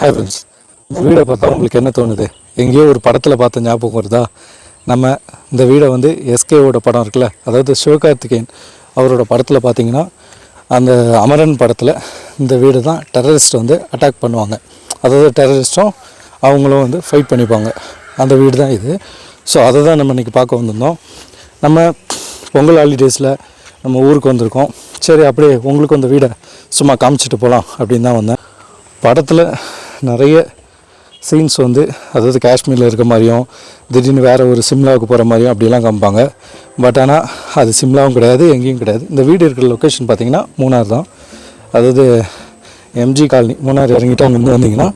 Hi friends, இந்த வீடை பார்த்தா உங்களுக்கு என்ன தோணுது? எங்கேயோ ஒரு படத்தில் பார்த்த ஞாபகம் வருதா? நம்ம இந்த வீடை வந்து எஸ்கேவோட படம் இருக்குல்ல, அதாவது சிவகார்த்திகேயன் அவரோட படத்தில் பார்த்தீங்கன்னா அந்த அமரன் படத்தில் இந்த வீடு தான் டெரரிஸ்ட் வந்து அட்டாக் பண்ணுவாங்க. அதாவது டெரரிஸ்ட்டும் அவங்களும் வந்து ஃபைட் பண்ணிப்பாங்க. அந்த வீடு தான் இது. ஸோ அதை தான் நம்ம இன்றைக்கி பார்க்க வந்திருந்தோம். நம்ம பொங்கல் ஹாலிடேஸில் நம்ம ஊருக்கு வந்திருக்கோம். சரி, அப்படியே உங்களுக்கு அந்த வீடை சும்மா காமிச்சிட்டு போகலாம் அப்படின்னு தான் வந்தேன். படத்தில் நிறைய சீன்ஸ் வந்து அதாவது காஷ்மீரில் இருக்க மாதிரியும் திடீர்னு வேறு ஒரு சிம்லாவுக்கு போகிற மாதிரியும் அப்படிலாம் காமிப்பாங்க. பட் ஆனால் அது சிம்லாவும் கிடையாது, எங்கேயும் கிடையாது. இந்த வீடு இருக்கிற லொக்கேஷன் பார்த்திங்கன்னா மூணார் தான். அதாவது எம்ஜி காலனி, மூணார் இறங்கிட்டு அங்கே வந்தீங்கன்னா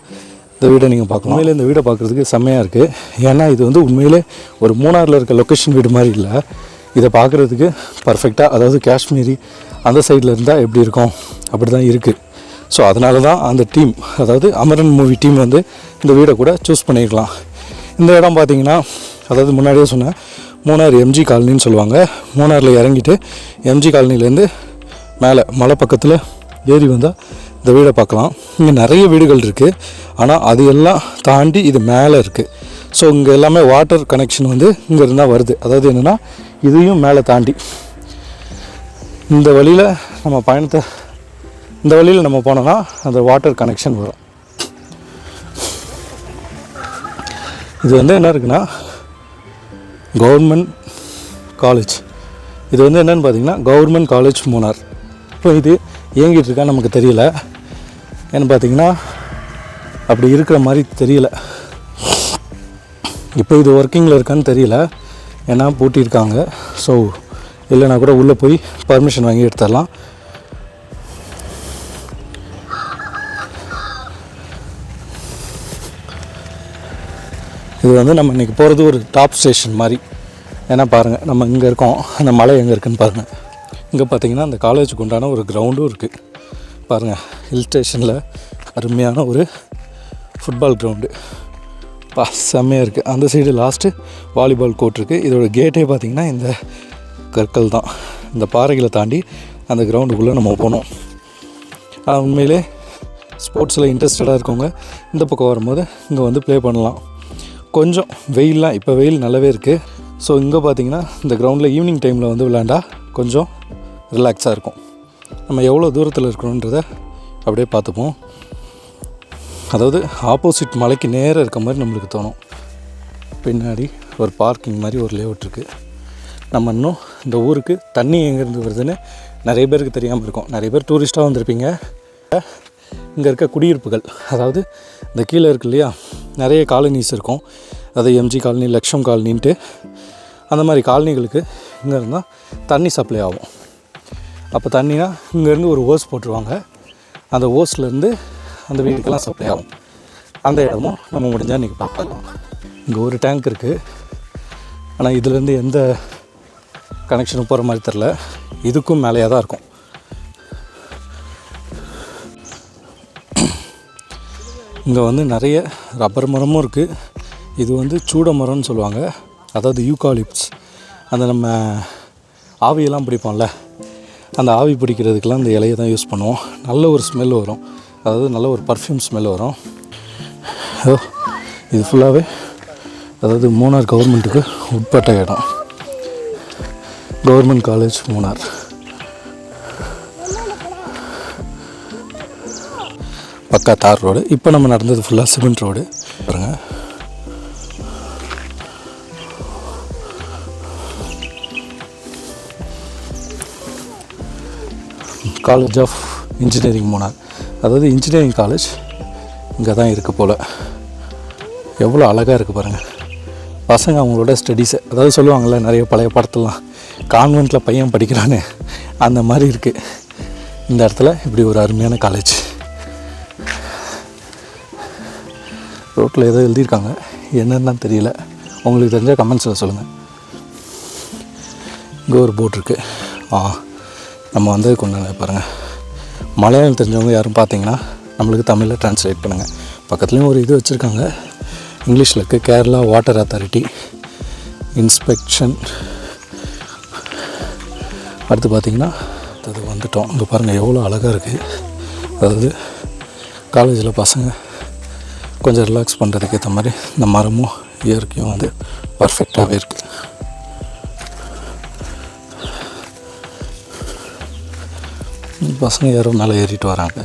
இந்த வீடை நீங்கள் பார்க்கணும். உண்மையிலே இந்த வீடை பார்க்குறதுக்கு செம்மையாக இருக்குது. ஏன்னா இது வந்து உண்மையிலே ஒரு மூணாரில் இருக்க லொக்கேஷன் வீடு மாதிரி இல்லை. இதை பார்க்குறதுக்கு பர்ஃபெக்டாக, அதாவது காஷ்மீரி அந்த சைடில் இருந்தால் எப்படி இருக்கும் அப்படி தான் இருக்குது. ஸோ அதனால தான் அந்த டீம், அதாவது அமரன் மூவி டீம் வந்து இந்த வீடை கூட சூஸ் பண்ணியிருக்கலாம். இந்த இடம் பார்த்திங்கன்னா, அதாவது முன்னாடியே சொன்னேன், மூணார் எம்ஜி காலனின்னு சொல்லுவாங்க. மூணாரில் இறங்கிட்டு எம்ஜி காலனிலேருந்து மேலே மலை பக்கத்தில் ஏறி வந்தால் இந்த வீடை பார்க்கலாம். இங்கே நிறைய வீடுகள் இருக்குது, ஆனால் அது எல்லாம் தாண்டி இது மேலே இருக்குது. ஸோ இங்கே எல்லாமே வாட்டர் கனெக்ஷன் வந்து இங்கே இருந்தால் வருது. அதாவது என்னென்னா இதையும் மேலே தாண்டி இந்த வழியில் நம்ம போனோம்னா அந்த வாட்டர் கனெக்ஷன் வரும். இது வந்து என்ன இருக்குன்னா கவர்மெண்ட் காலேஜ். இது வந்து என்னென்னு பார்த்தீங்கன்னா கவர்மெண்ட் காலேஜ் மூணார். இப்போ இது இயங்கிட்டு இருக்கா நமக்கு தெரியல. ஏன்னு பார்த்தீங்கன்னா அப்படி இருக்கிற மாதிரி தெரியல. இப்போ இது ஒர்க்கிங்கில் இருக்கான்னு தெரியல, ஏன்னா பூட்டியிருக்காங்க. ஸோ இல்லைனா கூட உள்ளே போய் பர்மிஷன் வாங்கி எடுத்துடலாம். இது வந்து நம்ம இன்றைக்கி போகிறது ஒரு டாப் ஸ்டேஷன் மாதிரி. ஏன்னா பாருங்கள், நம்ம இங்கே இருக்கோம், அந்த மலை எங்கே இருக்குதுன்னு பாருங்கள். இங்கே பார்த்திங்கன்னா அந்த காலேஜுக்கு உண்டான ஒரு கிரவுண்டும் இருக்குது. பாருங்கள், ஹில் ஸ்டேஷனில் அருமையான ஒரு ஃபுட்பால் கிரவுண்டு செம்மையாக இருக்குது. அந்த சைடு லாஸ்ட்டு வாலிபால் கோர்ட் இருக்குது. இதோட கேட்டே பார்த்திங்கன்னா இந்த கற்கள் தான். இந்த பாறைகளை தாண்டி அந்த கிரவுண்டுக்குள்ளே நம்ம போனோம். உண்மையிலே ஸ்போர்ட்ஸில் இன்ட்ரெஸ்டடாக இருக்கவங்க இந்த பக்கம் வரும்போது இங்கே வந்து ப்ளே பண்ணலாம். கொஞ்சம் வெயிலெலாம், இப்போ வெயில் நல்லாவே இருக்குது. ஸோ இங்கே பார்த்திங்கன்னா இந்த கிரவுண்டில் ஈவினிங் டைமில் வந்து விளையாண்டா கொஞ்சம் ரிலாக்ஸாக இருக்கும். நம்ம எவ்வளோ தூரத்தில் இருக்கணுன்றதை அப்படியே பார்த்துப்போம். அதாவது ஆப்போசிட் மலைக்கு நேராக இருக்க மாதிரி நம்மளுக்கு தோணும். பின்னாடி ஒரு பார்க்கிங் மாதிரி ஒரு லேஅவுட் இருக்குது. நம்ம இன்னும் இந்த ஊருக்கு தண்ணி எங்கேருந்து வருதுன்னு நிறைய பேருக்கு தெரியாமல் இருக்கும். நிறைய பேர் டூரிஸ்ட்டாக வந்திருப்பீங்க. இங்கே இருக்க குடியிருப்புகள், அதாவது இந்த கீழே இருக்கு இல்லையா, நிறைய காலனிஸ் இருக்கும். அது எம்ஜி காலனி, லக்ஷம் காலனின்ட்டு அந்த மாதிரி காலனிகளுக்கு இங்கே இருந்தால் தண்ணி சப்ளை ஆகும். அப்போ தண்ணினா இங்கேருந்து ஒரு ஓஸ் போட்டுருவாங்க. அந்த ஓஸ்லேருந்து அந்த வீட்டுக்கெல்லாம் சப்ளை ஆகும். அந்த இடமும் நம்ம முடிஞ்சால் இன்றைக்கி பார்க்கலாம். இங்கே ஒரு டேங்க் இருக்குது, ஆனால் இதுலேருந்து எந்த கனெக்ஷனும் போகிற மாதிரி தெரில. இதுக்கும் மேலேயே தான் இருக்கும். இங்கே வந்து நிறைய ரப்பர் மரமும் இருக்குது. இது வந்து சூட மரம்னு சொல்லுவாங்க, அதாவது யூகாலிப்ஸ். அந்த நம்ம ஆவியெல்லாம் பிடிப்போம்ல, அந்த ஆவி பிடிக்கிறதுக்கெலாம் இந்த இலையை தான் யூஸ் பண்ணுவோம். நல்ல ஒரு ஸ்மெல் வரும், அதாவது நல்ல ஒரு பர்ஃப்யூம் ஸ்மெல் வரும். இது ஃபுல்லாகவே அதாவது மூணார் கவர்மெண்ட்டுக்கு உட்பட்ட இடம். Government college Munnar. பக்கா தார் ரோடு. இப்போ நம்ம நடந்தது ஃபுல்லாக சிமெண்ட் ரோடு. பாருங்கள், காலேஜ் ஆஃப் இன்ஜினியரிங் மூணார். அதாவது இன்ஜினியரிங் காலேஜ் இங்கே தான் இருக்குது போல். எவ்வளோ அழகாக இருக்குது பாருங்கள். பசங்க அவங்களோட ஸ்டடீஸை, அதாவது சொல்லுவாங்கள்ல நிறைய பழைய படத்துலாம் கான்வெண்ட்டில் பையன் படிக்கிறான்னு, அந்த மாதிரி இருக்குது இந்த இடத்துல. இப்படி ஒரு அருமையான காலேஜ். ரோட்டில் ஏதோ எழுதியிருக்காங்க, என்னென்னு தெரியல. உங்களுக்கு தெரிஞ்சால் கமெண்ட்ஸில் சொல்லுங்கள். இங்கே ஒரு போட் இருக்குது. நம்ம வந்தது கொண்டு பாருங்கள். மலையாளம் தெரிஞ்சவங்க யாரும் பார்த்தீங்கன்னா நம்மளுக்கு தமிழில் ட்ரான்ஸ்லேட் பண்ணுங்கள். பக்கத்துலேயும் ஒரு இது வச்சுருக்காங்க, இங்கிலீஷில் இருக்குது. Kerala water authority inspection. அடுத்து பார்த்திங்கன்னா அது வந்துட்டோம். இங்கே பாருங்கள் எவ்வளோ அழகாக இருக்குது. அதாவது காலேஜில் பசங்க கொஞ்சம் ரிலாக்ஸ் பண்ணுறதுக்கு ஏற்ற மாதிரி இந்த மரமும் இயற்கையும் வந்து பர்ஃபெக்டாகவே இருக்குது. பசங்க யாரும் மேலே ஏறிட்டு வராங்க.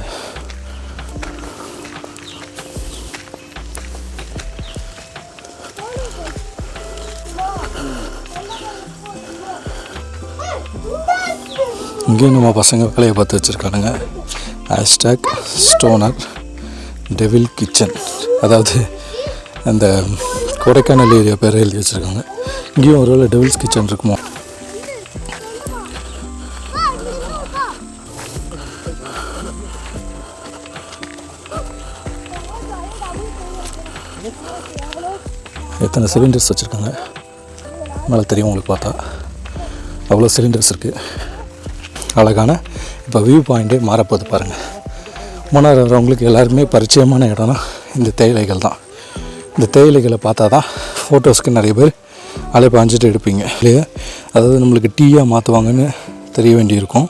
இங்கேயும் நம்ம பசங்க வேலையை பார்த்து வச்சுருக்கானுங்க. #ஸ்டோனர் டெவில் கிச்சன், அதாவது அந்த கொடைக்கானல் ஏரியா பேரை எழுதி வச்சுருக்காங்க. இங்கேயும் ஒரு வேளை டெவில்ஸ் கிச்சன் இருக்குமோ. எத்தனை சிலிண்டர்ஸ் வச்சுருக்காங்க மேலே தெரியும் உங்களுக்கு பார்த்தா. அவ்வளோ சிலிண்டர்ஸ் இருக்குது. அழகான இப்போ வியூ பாயிண்ட்டே மாறப்போகுது பாருங்கள். மூணார் வரவங்களுக்கு எல்லாருமே பரிச்சயமான இடம்னா இந்த தேயிலைகள் தான். இந்த தேயிலைகளை பார்த்தா தான் ஃபோட்டோஸ்க்கு நிறைய பேர் பாஞ்சிட்டு எடுப்பீங்க இல்லையா. அதாவது நம்மளுக்கு டீயாக மாற்றுவாங்கன்னு தெரிய வேண்டியிருக்கும்.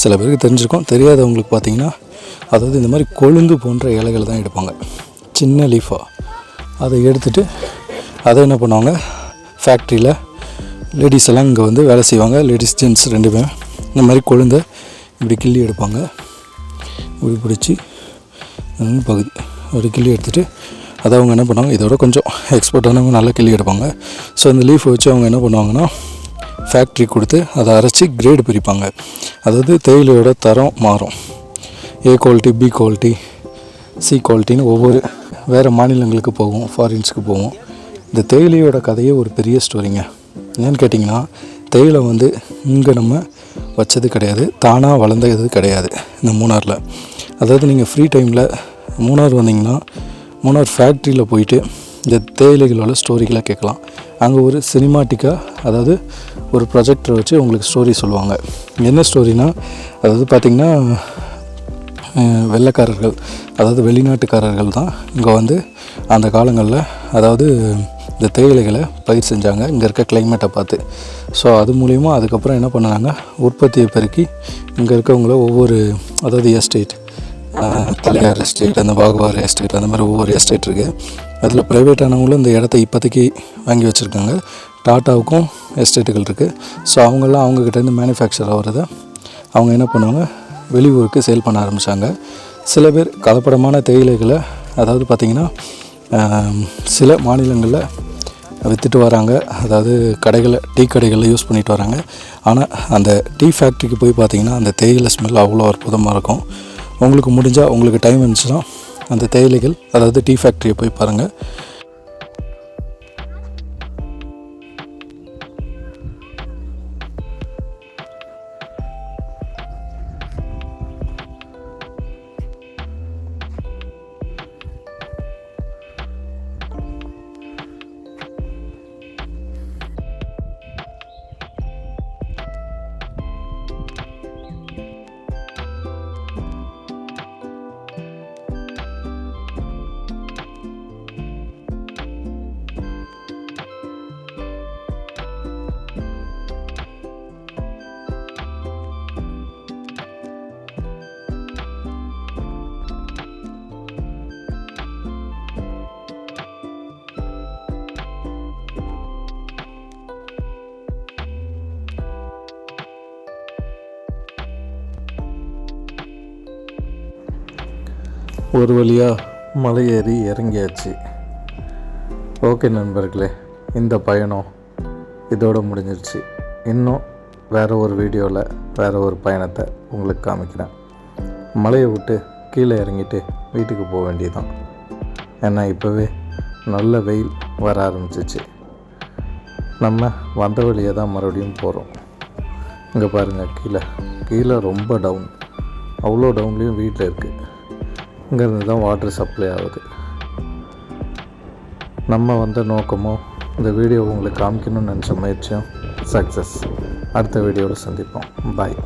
சில பேருக்கு தெரிஞ்சிருக்கும். தெரியாதவங்களுக்கு பார்த்திங்கன்னா அதாவது இந்த மாதிரி கொழுந்து போன்ற இலைகள் தான் எடுப்பாங்க, சின்ன லீஃபாக. அதை எடுத்துகிட்டு அதை என்ன பண்ணுவாங்க, ஃபேக்ட்ரியில் லேடிஸ் எல்லாம் இங்கே வந்து வேலை செய்வாங்க. லேடிஸ் ஜென்ட்ஸ் ரெண்டுமே இந்த மாதிரி கொழுந்தை இப்படி கிள்ளி எடுப்பாங்க. இப்படி பிடிச்சி பகுதி ஒரு கிள்ளி எடுத்துகிட்டு அதை அவங்க என்ன பண்ணுவாங்க, இதோட கொஞ்சம் எக்ஸ்பர்ட்டானவங்க நல்லா கிள்ளி எடுப்பாங்க. ஸோ அந்த லீஃபை வச்சு அவங்க என்ன பண்ணுவாங்கன்னா ஃபேக்ட்ரி கொடுத்து அதை அரைச்சி கிரேடு பிரிப்பாங்க. அதாவது தேயிலையோட தரம் மாறும். A quality, B quality, C குவாலிட்டின்னு ஒவ்வொரு வேறு மாநிலங்களுக்கு போகும், ஃபாரின்ஸுக்கு போகும். இந்த தேயிலையோட கதையே ஒரு பெரிய ஸ்டோரிங்க. ஏன்னு கேட்டிங்கன்னா தேயிலை வந்து இங்கே நம்ம வச்சது கிடையாது, தானாக வளர்ந்தது கிடையாது இந்த மூணாரில். அதாவது நீங்கள் ஃப்ரீ டைமில் மூணார் வந்தீங்கன்னா மூணார் ஃபேக்ட்ரியில் போயிட்டு இந்த தேயிலைகளோட ஸ்டோரிகளை கேட்கலாம். அங்கே ஒரு சினிமாட்டிக்காக, அதாவது ஒரு ப்ரொஜெக்டரை வச்சு உங்களுக்கு ஸ்டோரி சொல்லுவாங்க. என்ன ஸ்டோரினா, அதாவது பார்த்திங்கன்னா வெள்ளைக்காரர்கள், அதாவது வெளிநாட்டுக்காரர்கள் தான் இங்கே வந்து அந்த காலங்களில் அதாவது இந்த தேயிலைகளை பயிர் செஞ்சாங்க இங்கே இருக்க கிளைமேட்டை பார்த்து. ஸோ அது மூலிமா அதுக்கப்புறம் என்ன பண்ணாங்க, உற்பத்தியை பெருக்கி இங்கே இருக்கவங்கள ஒவ்வொரு, அதாவது எஸ்டேட், தலையார் எஸ்டேட், அந்த பாகுவார் எஸ்டேட், அந்த மாதிரி ஒவ்வொரு எஸ்டேட் இருக்குது. அதில் ப்ரைவேட்டானவங்களும் இந்த இடத்த இப்போதைக்கு வாங்கி வச்சுருக்காங்க. டாட்டாவுக்கும் எஸ்டேட்டுகள் இருக்குது. ஸோ அவங்களாம் அவங்கக்கிட்டேருந்து மேனுஃபேக்சர் ஆகிறத அவங்க என்ன பண்ணுவாங்க, வெளியூருக்கு சேல் பண்ண ஆரம்பித்தாங்க. சில பேர் கலப்படமான தேயிலைகளை, அதாவது பார்த்திங்கன்னா சில மாநிலங்களில் விற்றுட்டு வராங்க. அதாவது டீ கடைகளில் யூஸ் பண்ணிட்டு வராங்க. ஆனால் அந்த டீ ஃபேக்ட்ரிக்கு போய் பார்த்திங்கன்னா அந்த தேயிலை ஸ்மெல் அவ்வளோ அற்புதமாக இருக்கும். உங்களுக்கு முடிஞ்சால், உங்களுக்கு டைம் இருந்துச்சுன்னா அந்த தேயிலைகள், அதாவது டீ ஃபேக்ட்ரியை போய் பாருங்கள். ஒரு வழியாக மலை ஏறி இறங்கியாச்சு. ஓகே நண்பர்களே, இந்த பயணம் இதோடு முடிஞ்சிருச்சு. இன்னும் வேறு ஒரு வீடியோவில் வேறு ஒரு பயணத்தை உங்களுக்கு காமிக்கிறேன். மலையை விட்டு கீழே இறங்கிட்டு வீட்டுக்கு போக வேண்டியதுதான். ஏன்னா இப்போவே நல்ல வெயில் வர ஆரம்பிச்சிச்சு. நம்ம வந்த வழியை தான் மறுபடியும் போகிறோம். இங்கே பாருங்கள், கீழே ரொம்ப டவுன், அவ்வளோ டவுன்லேயும் வீட்டில் இருக்குது. இங்கேருந்து தான் வாட்டர் சப்ளை ஆகுது. நம்ம வந்த நோக்கமும் இந்த வீடியோ உங்களுக்கு காமிக்கணும்னு நினச்ச முயற்சியும் சக்ஸஸ். அடுத்த வீடியோவில் சந்திப்போம். பாய்.